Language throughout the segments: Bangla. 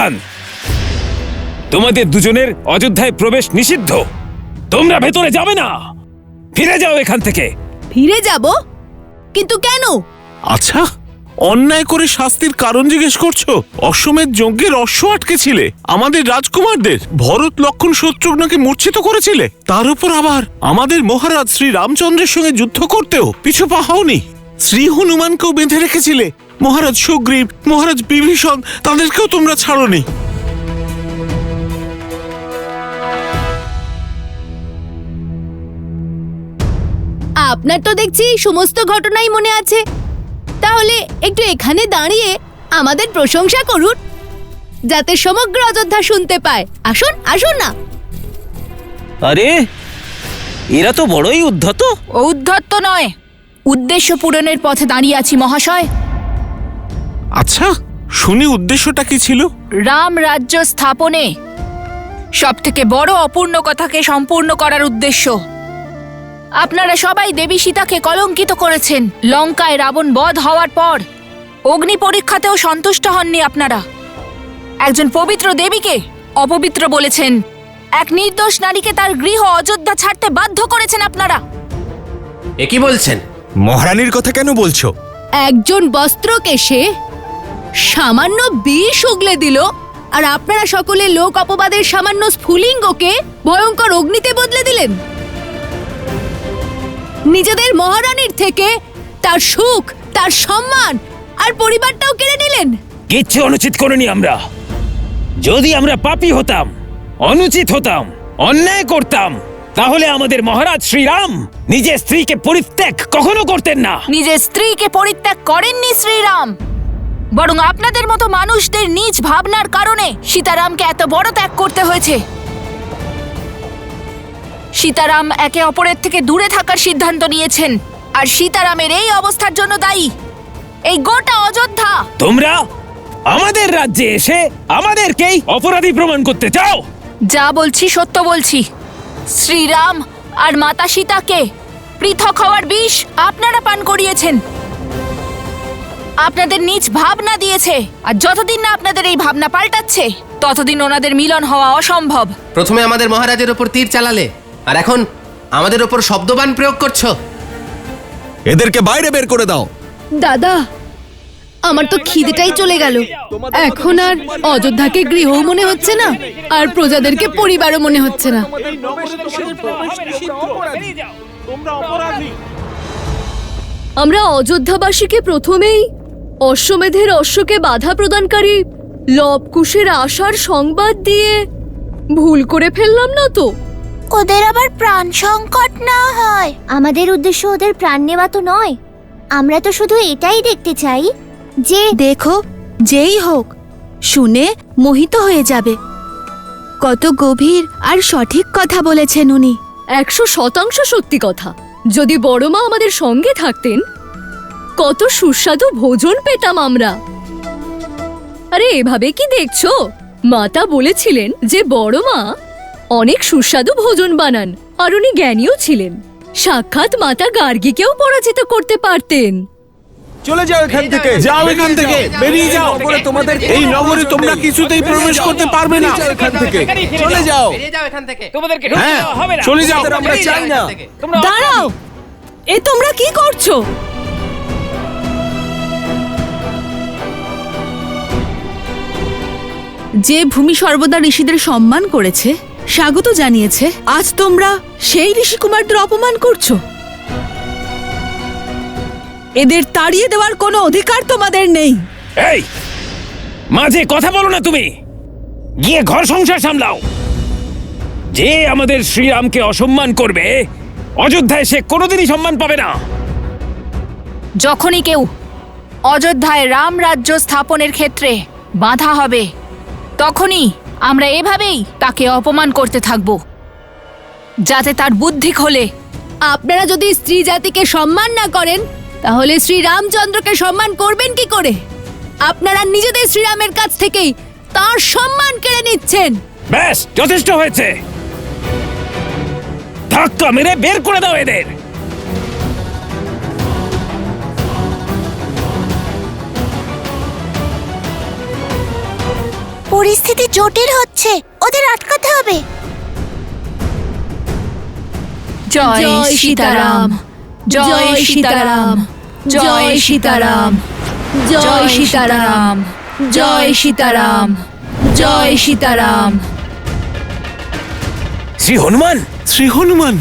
সাবধান, তোমাদের দুজনের অযোধ্যায় প্রবেশ নিষিদ্ধ। তোমরা ভেতরে যাবে না, ফিরে যাও এখান থেকে। ফিরে যাব? কিন্তু কেন? আচ্ছা, অন্যায় করে শাস্তির কারণ জিজ্ঞেস করছো? অশ্বমেধ যজ্ঞের অশ্ব আটকেছিলে, আমাদের রাজকুমারদের ভরত লক্ষণ শত্রুঘ্নকে মূর্ছিত করেছিলে, তার উপর আবার আমাদের মহারাজ শ্রী রামচন্দ্রের সঙ্গে যুদ্ধ করতেও পিছু পা হওনি। শ্রী হনুমানকেও বেঁধে রেখেছিলে, মহারাজ সুগ্রীব, মহারাজ বিভীষণ, তাদেরকেও তোমরা ছাড়োনি। আপনার তো দেখছি সমস্ত ঘটনাই মনে আছে। তাহলে একটু এখানে দাঁড়িয়ে আমাদের প্রশংসা করুন, যাতে সমগ্র অযোধ্যা শুনতে পায়। আসুন আসুন না। আরে, এরা তো বড়ই উদ্ধত। ঔদ্ধত্য নয়, উদ্দেশ্য পূরণের পথে দাঁড়িয়ে আছি মহাশয়। আচ্ছা, শুনি উদ্দেশ্যটা কি ছিল? রাম রাজ্য স্থাপনে সবথেকে বড় অপূর্ণ কথাকে সম্পূর্ণ করার উদ্দেশ্য। আপনারা সবাই দেবী সীতাকে কলঙ্কিত করেছেন। লঙ্কায় রাবণ বধ হওয়ার পর অগ্নি পরীক্ষাতেও সন্তুষ্ট হননি আপনারা। একজন পবিত্র দেবীকে অপবিত্র বলেছেন, এক নির্দোষ নারীকে তার গৃহ অযোধ্যা ছাড়তে বাধ্য করেছেন আপনারা। এ কি বলছেন? মহারানীর কথা কেন বলছো? একজন বস্ত্রকে সে সামান্য বিষ উগলে দিল, আর আপনারা সকলে লোক অপবাদের সামান্য স্ফুলিঙ্গকে ভয়ঙ্কর অগ্নিতে বদলে দিলেন। নিজেদের মহারানীর থেকে তার সুখ, তার সম্মান আর পরিবারটাও কেড়ে নিলেন। কিচ্ছু অনুচিত করিনি আমরা। যদি আমরা পাপী হতাম, অনুচিত হতাম, অন্যায় করতাম, তাহলে আমাদের মহারাজ শ্রীরাম নিজের স্ত্রীকে পরিত্যাগ কখনো করতেন না। নিজের স্ত্রীকে পরিত্যাগ করেননি শ্রীরাম, বরং আপনাদের মতো মানুষদের নিজ ভাবনার কারণে সীতারামকে এত বড় ত্যাগ করতে হয়েছে। সীতারাম একে অপরের থেকে দূরে থাকার সিদ্ধান্ত নিয়েছেন, আর সীতারামের এই অবস্থার জন্য দায়ী এই গোটা অযোধ্যা। তোমরা আমাদের রাজ্যে এসে আমাদেরকেই অপরাধী প্রমাণ করতে চাও? যা বলছি সত্য বলছি। শ্রীরাম আর মাতা সীতাকে পৃথক হওয়ার বিষ আপনারা পান করিয়েছেন। আপনাদের নিজ ভাবনা দিয়েছে, আর যতদিন না আপনাদের এই ভাবনা পাল্টাচ্ছে ততদিন ওনাদের মিলন হওয়া অসম্ভব। প্রথমে আমাদের মহারাজের ওপর তীর চালালে, আর এখন আমাদের ওপর শব্দবাণ প্রয়োগ করছো। এদেরকে বাইরে বের করে দাও। দাদা, আমার তো খিদেটাই চলে গেল। এখন আর অযোধ্যাকে গৃহ মনে হচ্ছে না, আর প্রজাদেরকে পরিবারও মনে হচ্ছে না। আমরা অযোধ্যাবাসীকে প্রথমেই অশ্বমেধের অশ্বকে বাধা প্রদানকারী লবকুশের আশার সংবাদ দিয়ে ভুল করে ফেললাম না তো? ওদের আবার প্রাণ সংকট না হয়। আমাদের উদ্দেশ্য ওদের প্রাণ নেওয়া তো নয়। আমরা তো শুধু এটাই দেখতে চাই যে দেখো, যেই হোক শুনে মোহিত হয়ে যাবে। কত গভীর আর সঠিক কথা বলেছেন উনি। 100% সত্যি কথা। যদি বড় মা আমাদের সঙ্গে থাকতেন, কত সুস্বাদু ভোজন পেতাম আমরা। আরে এভাবে কি দেখছো? মাতা বলেছিলেন যে বড় মা অনেক সুস্বাদু ভোজন বানান, আর উনি জ্ঞানীও ছিলেন। সাক্ষাৎ মাতা গার্গীকেও পরাজিত করতে পারতেন। চলে যাও এখান থেকে। যাও এখান থেকে, বেরিয়ে যাও। তোমাদের এই নগরে তোমরা কিছুতেই প্রবেশ করতে পারবে না। এখান থেকে চলে যাও। বেরিয়ে যাও এখান থেকে। তোমাদেরকে হ্যাঁ, হবে না। চলে যাও। আমরা চাই না। দাঁড়াও, এ তোমরা কি করছো? যে ভূমি সর্বদা ঋষিদের সম্মান করেছে, স্বাগত জানিয়েছে, আজ তোমরা সেই ঋষিকুমারদের অপমান করছো। এদের তাড়িয়ে দেওয়ার কোনো অধিকার তোমাদের নেই। এই, মাঝে কথা বলো না তুমি। গিয়ে ঘর সংসার সামলাও। যে আমাদের শ্রীরামকে অসম্মান করবে, অযোধ্যায় সে কোনোদিনই সম্মান পাবে না। যখনই কেউ অযোধ্যায় রাম রাজ্য স্থাপনের ক্ষেত্রে বাধা হবে, তখনই আমরা এভাবেই তাকে অপমান করতে থাকব, যাতে তার বুদ্ধি খোলে। আপনারা যদি স্ত্রী জাতিকে সম্মান না করেন, তাহলে শ্রী রামচন্দ্রকে সম্মান করবেন কি করে? আপনারা নিজেদের শ্রীরামের কাছ থেকেই তার সম্মান কেড়ে নিচ্ছেন। ব্যাস, যথেষ্ট হয়েছে। ধাক্কা মেরে বের করে দাও এদের। পরিস্থিতি জটিল হচ্ছে, ওদের আটকাতে হবে। জয় সীতারাম, জয় সীতারাম, জয় সীতারাম, জয় সীতারাম, জয় সীতারাম, জয় সীতারাম। শ্রী হনুমান, শ্রী হনুমান,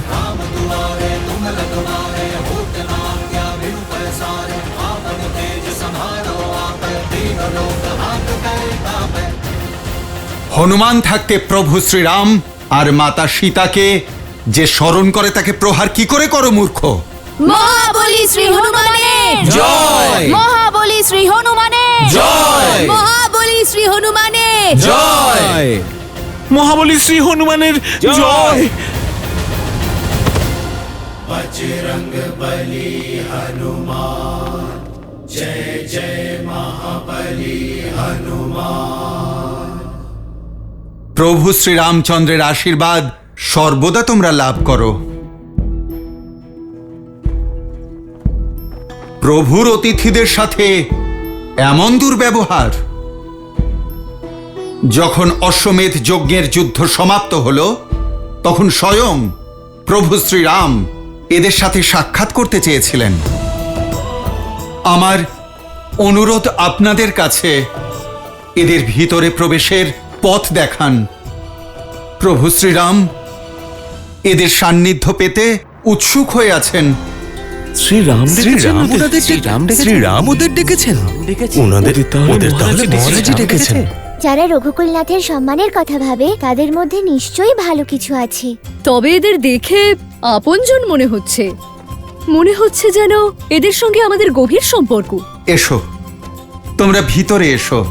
হনুমান থাকতে প্রভু শ্রীরাম আর মাতা সীতাকে যে স্মরণ করে তাকে প্রহার কি করে করো মূর্খ? মহাবলী শ্রী হনুমানের জয়! মহাবলী শ্রী হনুমানের জয়! মহাবলী শ্রী হনুমানের জয়! মহাবলী শ্রী হনুমানের জয়। প্রভু শ্রীরামচন্দ্রের আশীর্বাদ সর্বদা তোমরা লাভ করো। প্রভুর অতিথিদের সাথে এমন দুর্ব্যবহার। যখন অশ্বমেধ যজ্ঞের যুদ্ধ সমাপ্ত হলো তখন স্বয়ং প্রভু শ্রীরাম এদের সাথে সাক্ষাৎ করতে চেয়েছিলেন। আমার অনুরোধ আপনাদের কাছে, এদের ভিতরে প্রবেশের পথ দেখান। প্রভু শ্রীরাম এদের সান্নিধ্য পেতে উৎসুক হয়ে আছেন। শ্রীরাম শ্রীরাম ওদের ডেকেছেন। ওদের তাহলে মহারাজই ডেকেছেন। যারা রঘুকুলনাথের সম্মানের কথা ভাবে তাদের মধ্যে নিশ্চয়ই ভালো কিছু আছে। তবে এদের দেখে আপনজন মনে হচ্ছে। মনে হচ্ছে যেন এদের সঙ্গে আমাদের গভীর সম্পর্ক। এসো, তোমরা ভিতরে এসো।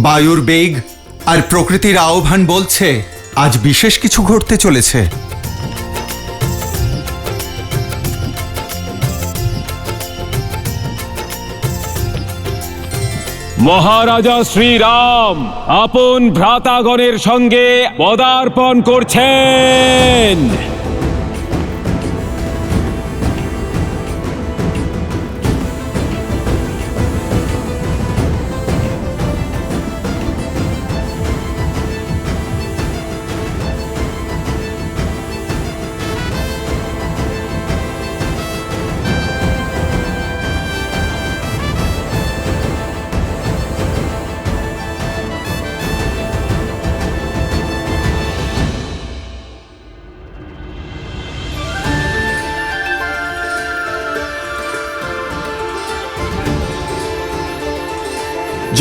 বায়ুর বেগ আর প্রকৃতির আহ্বান বলছে আজ বিশেষ কিছু ঘটতে চলেছে। মহারাজা শ্রীরাম আপন ভ্রাতাগণের সঙ্গে পদার্পণ করছেন।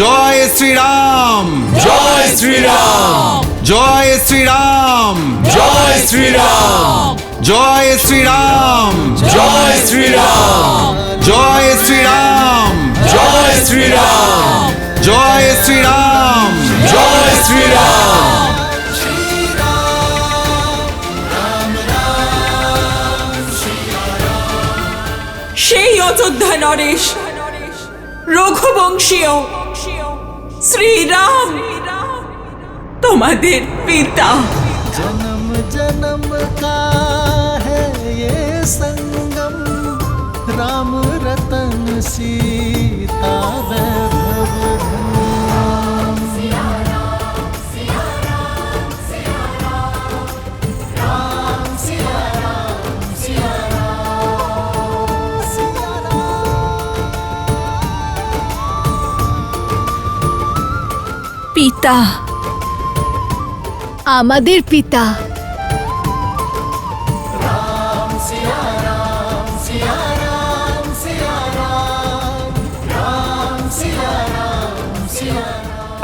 জয় শ্রীরাম, জয় শ্রীরাম! জয় শ্রীরাম, জয় শ্রীরাম! জয় শ্রীরাম, জয় শ্রীরাম! জয় শ্রীরাম, জয় শ্রীরাম! জয় শ্রীরাম, জয় শ্রীরাম! সেই অযোধ্যা নরেশ রঘুবংশীয় শ্রীরাম তোমাদের পিতা। जन्म जन्म का है ये संगम, राम रतन सीता वैभव धाम। পিতা, আমাদের পিতা।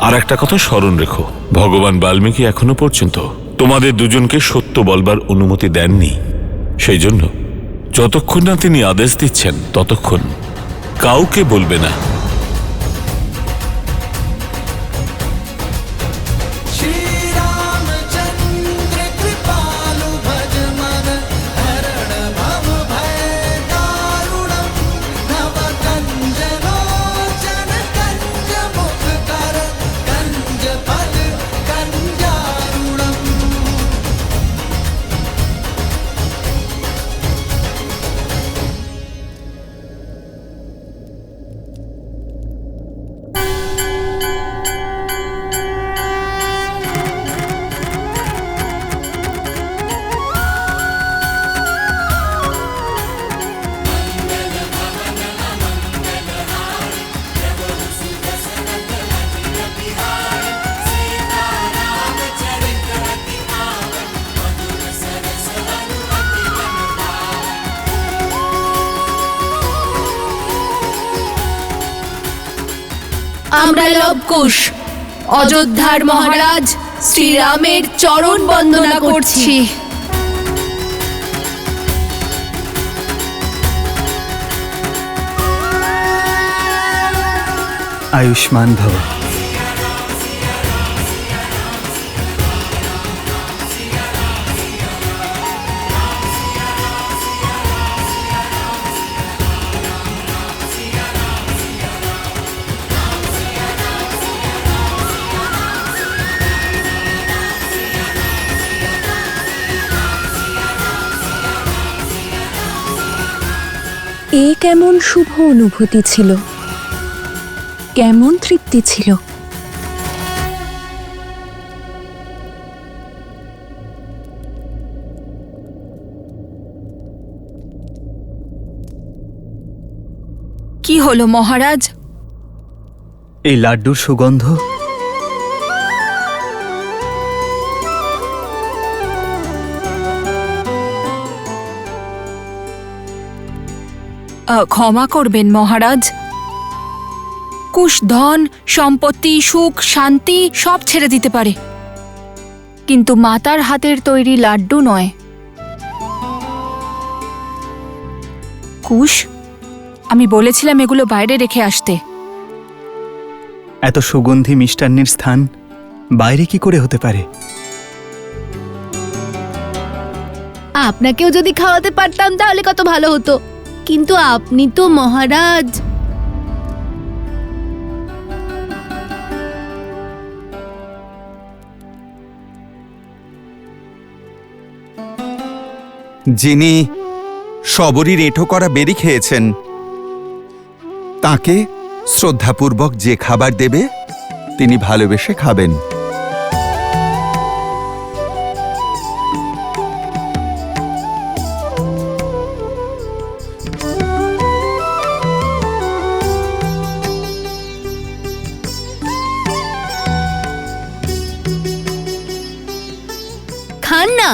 আর একটা কথা স্মরণ রেখো, ভগবান বাল্মীকি এখনো পর্যন্ত তোমাদের দুজনকে সত্য বলবার অনুমতি দেননি। সেই জন্য যতক্ষণ না তিনি আদেশ দিচ্ছেন ততক্ষণ কাউকে বলবে না। श्री रामचंद्र कृपालु भज मन हरण भव भय दारुणम नव कंज लोचन कंज मुख कर कंज फल कंजारुणम। আমরা লবকুশ অযোধ্যার মহারাজ শ্রীরামের চরণ বন্দনা করছি। आयुष्मान भव। এ কেমন শুভ অনুভূতি ছিল, কেমন তৃপ্তি ছিল। কি হলো মহারাজ? এই লাড্ডুর সুগন্ধ ক্ষমা করবেন মহারাজ, কুশ ধন সম্পত্তি সুখ শান্তি সব ছেড়ে দিতে পারে, কিন্তু মাতার হাতের তৈরি লাড্ডু নয়। কুশ, আমি বলেছিলাম এগুলো বাইরে রেখে আসতে। এত সুগন্ধি মিষ্টান্নের স্থান বাইরে কি করে হতে পারে? আপনাকেও যদি খাওয়াতে পারতাম তাহলে কত ভালো হতো, কিন্তু আপনি তো মহারাজ। যিনি শবরীর এঁঠো করা বেরি খেয়েছেন তাকে শ্রদ্ধাপূর্বক যে খাবার দেবে তিনি ভালোবেসে খাবেন। খান না।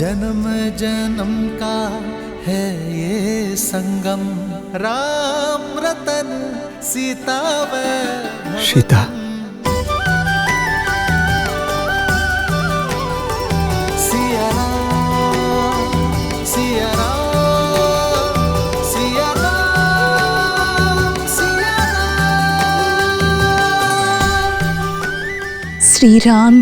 जन्म जन्म का है ये संगम राम रतन सीता वैभव। सीता सिया राम सिया राम सिया राम सिया राम। শ্রীরাম,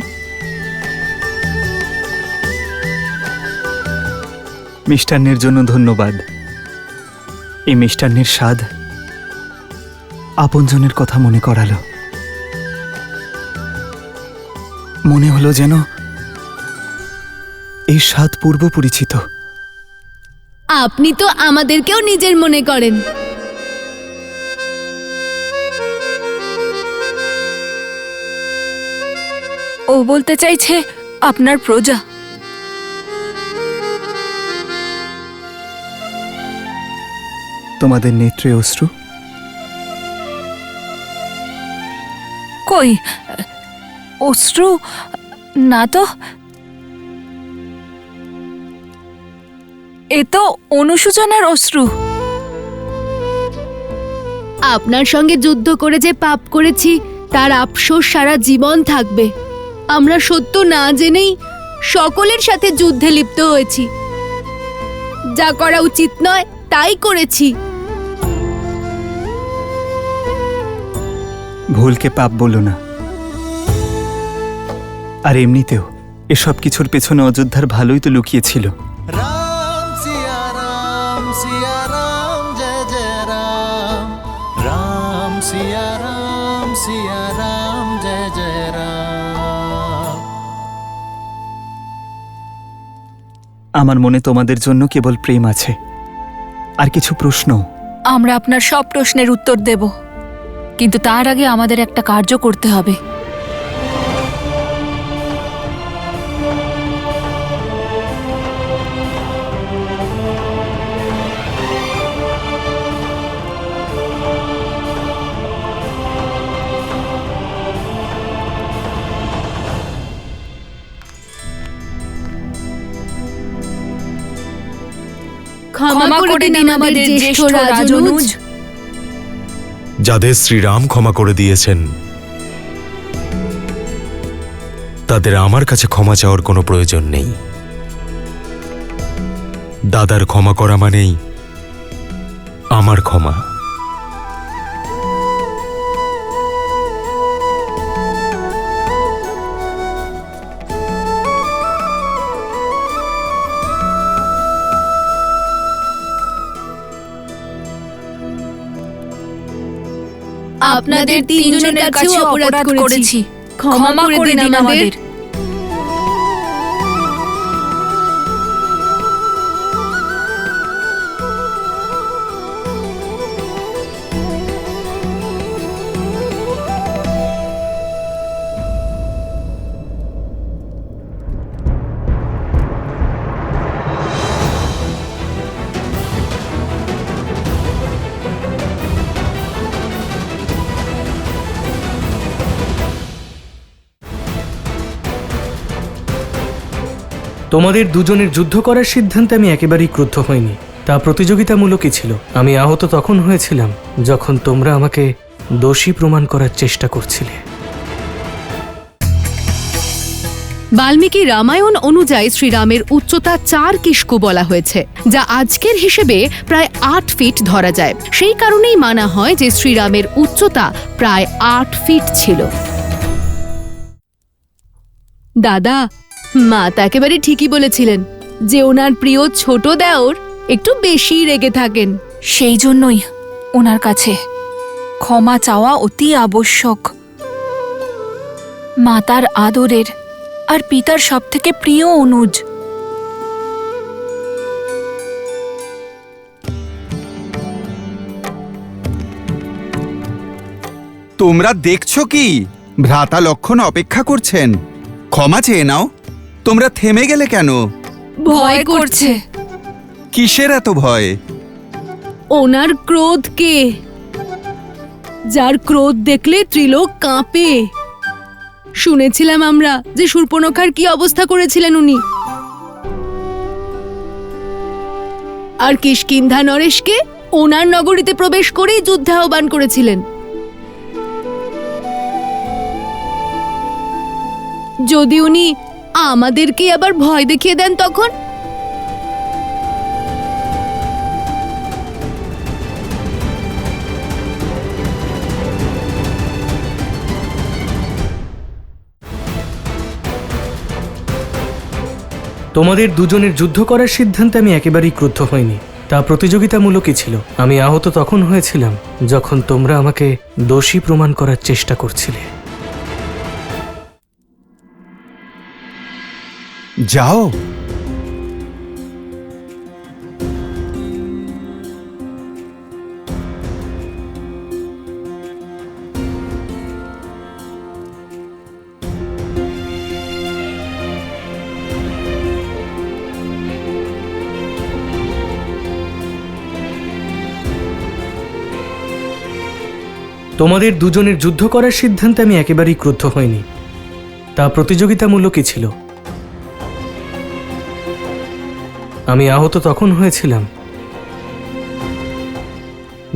মিষ্টান্নের জন্য ধন্যবাদ। এই মিষ্টান্নের স্বাদ আপনজনের কথা মনে করালো। মনে হলো যেন এই স্বাদ পূর্ব পরিচিত। আপনি তো আমাদেরকেও নিজের মনে করেন। ও বলতে চাইছে আপনার প্রজা। তোমাদের নেত্রে অশ্রু? কই অশ্রু না তো, এ তো অনুসূচনার অশ্রু। আপনার সঙ্গে যুদ্ধ করে যে পাপ করেছি তার আফসোস সারা জীবন থাকবে। আমরা সত্য না জেনেই সকলের সাথে যুদ্ধে লিপ্ত হয়েছি। যা করা উচিত নয় তাই করেছি। ভুলকে পাপ বলো না। আর এমনিতেও এসব কিছুর পেছনে অযোধ্যার ভালোই তো লুকিয়েছিল। राम सिया राम जय जय राम राम सिया राम जय जय राम। আমার মনে তোমাদের জন্য কেবল প্রেম আছে, আর কিছু প্রশ্ন। আমরা আপনার সব প্রশ্নের উত্তর দেব, কিন্তু তার আগে আমাদের একটা কার্য করতে হবে। ক্ষমা করে দিন আমাদের জ্যেষ্ঠ রাজনুজ। যাদের শ্রীরাম ক্ষমা করে দিয়েছেন তাদের আমার কাছে ক্ষমা চাওয়ার কোনো প্রয়োজন নেই। দাদার ক্ষমা করা মানেই আমার ক্ষমা। আপনাদের তিনজনের কাছে অপরাধ করেছি, ক্ষমা করে দিন আমাদের। তোমাদের দুজনের যুদ্ধ করার সিদ্ধান্তে আমি একেবারেই ক্রুদ্ধ হইনি। তা প্রতিযোগিতামূলকই ছিল। আমি আহত তখন হয়েছিলাম যখন তোমরা আমাকে দোষী প্রমাণ করার চেষ্টা করছিলে। বাল্মীকি রামায়ণ অনুযায়ী শ্রীরামের উচ্চতা 4 কিষ্কু বলা হয়েছে, যা আজকের হিসেবে প্রায় 8 ফিট ধরা যায়। সেই কারণেই মানা হয় যে শ্রীরামের উচ্চতা প্রায় 8 ফিট ছিল। দাদা, মাতা একেবারে ঠিকই বলেছিলেন যে ওনার প্রিয় ছোট দেওর একটু বেশি রেগে থাকেন। সেই জন্যই ওনার কাছে ক্ষমা চাওয়া অতি আবশ্যক। মাতার আদরের আর পিতার সবথেকে প্রিয় অনুজ। তোমরা দেখছো কি? ভ্রাতা লক্ষণ অপেক্ষা করছেন। ক্ষমা চেয়ে নাও। তোমরা থেমে গেলে কেন? ভয় করছে। কিসের এত ভয়? ওনার ক্রোধকে, যার ক্রোধ দেখলে ত্রিলোক কাঁপে। শুনেছিলাম আমরা যে শূর্পণখার কি অবস্থা করেছিলেন উনি। আর কিষ্কিন্ধা নরেশকে ওনার নগরীতে প্রবেশ করেই যুদ্ধে আহ্বান করেছিলেন। যদি উনি আমাদেরকে আবার ভয় দেখিয়ে দেন তখন? তোমাদের দুজনের যুদ্ধ করার সিদ্ধান্তে আমি একেবারেই ক্রুদ্ধ হইনি। তা প্রতিযোগিতামূলকই ছিল। আমি আহত তখন হয়েছিলাম যখন তোমরা আমাকে দোষী প্রমাণ করার চেষ্টা করছিলে। যাও। তোমাদের দুজনের যুদ্ধ করার সিদ্ধান্তে আমি একেবারেই ক্রুদ্ধ হইনি। তা প্রতিযোগিতামূলকই ছিল। আমি আহত তখন হয়েছিলাম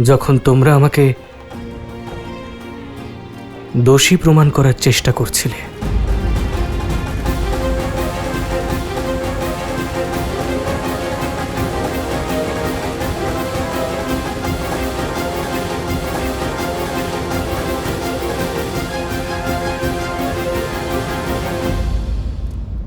যখন তোমরা আমাকে দোষী প্রমাণ করার চেষ্টা করছিলে।